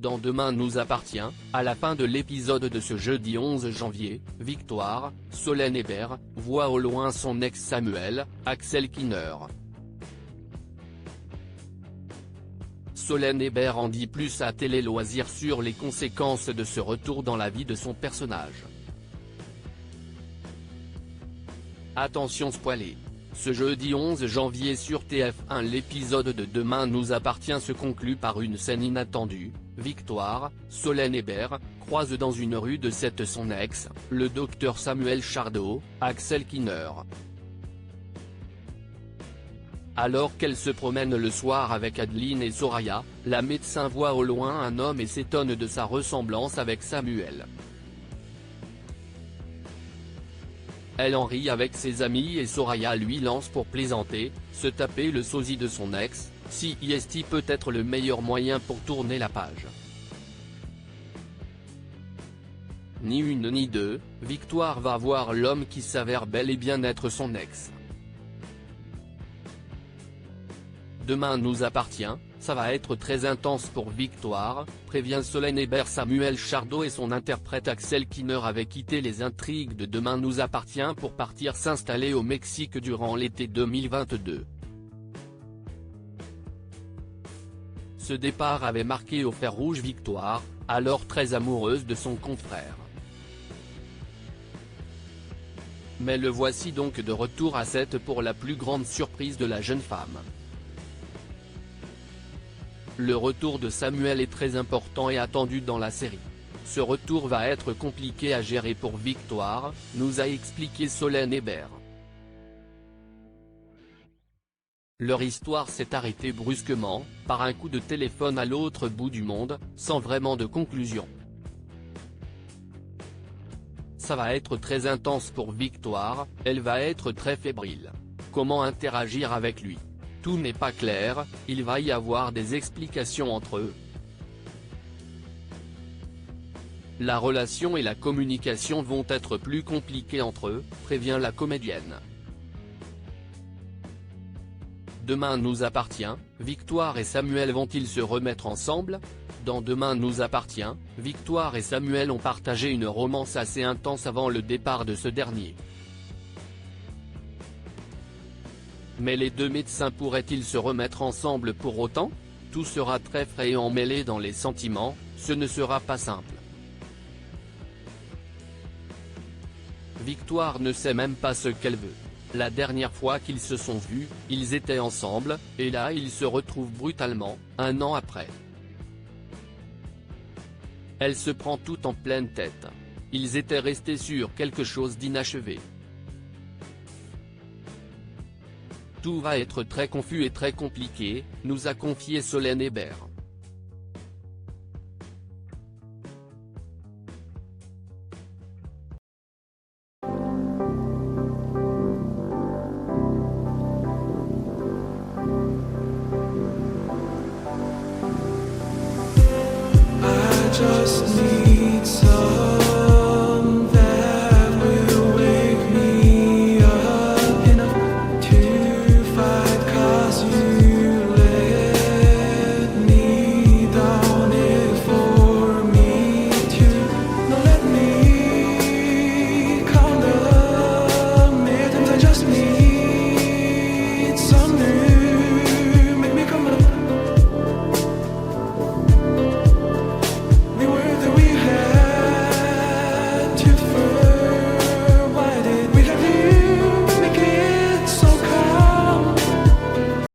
dans Demain nous appartient. À la fin de l'épisode de ce jeudi 11 janvier, Victoire, Solène Hébert, voit au loin son ex Samuel, Axel Kinner. Solène Hébert en dit plus à Télé Loisirs sur les conséquences de ce retour dans la vie de son personnage. Attention spoilé. Ce jeudi 11 janvier sur TF1, l'épisode de Demain nous appartient se conclut par une scène inattendue. Victoire, Solène Hébert, croise dans une rue de Sète son ex, le docteur Samuel Chardot, Axel Kinner. Alors qu'elle se promène le soir avec Adeline et Soraya, la médecin voit au loin un homme et s'étonne de sa ressemblance avec Samuel. Elle en rit avec ses amis et Soraya lui lance pour plaisanter, se taper le sosie de son ex, si est peut être le meilleur moyen pour tourner la page. Ni une ni deux, Victoire va voir l'homme qui s'avère bel et bien être son ex. Demain nous appartient, ça va être très intense pour Victoire, prévient Solène Hébert. Samuel Chardot et son interprète Axel Kinner avaient quitté les intrigues de Demain nous appartient pour partir s'installer au Mexique durant l'été 2022. Ce départ avait marqué au fer rouge Victoire, alors très amoureuse de son confrère. Mais le voici donc de retour à Sète pour la plus grande surprise de la jeune femme. Le retour de Samuel est très important et attendu dans la série. Ce retour va être compliqué à gérer pour Victoire, nous a expliqué Solène Hébert. Leur histoire s'est arrêtée brusquement, par un coup de téléphone à l'autre bout du monde, sans vraiment de conclusion. Ça va être très intense pour Victoire, elle va être très fébrile. Comment interagir avec lui ? Tout n'est pas clair, il va y avoir des explications entre eux. La relation et la communication vont être plus compliquées entre eux, prévient la comédienne. Demain nous appartient, Victoire et Samuel vont-ils se remettre ensemble ? Dans Demain nous appartient, Victoire et Samuel ont partagé une romance assez intense avant le départ de ce dernier. Mais les deux médecins pourraient-ils se remettre ensemble pour autant ? Tout sera très frais et emmêlé dans les sentiments, ce ne sera pas simple. Victoire ne sait même pas ce qu'elle veut. La dernière fois qu'ils se sont vus, ils étaient ensemble, et là ils se retrouvent brutalement, un an après. Elle se prend tout en pleine tête. Ils étaient restés sur quelque chose d'inachevé. Tout va être très confus et très compliqué, nous a confié Solène Hébert.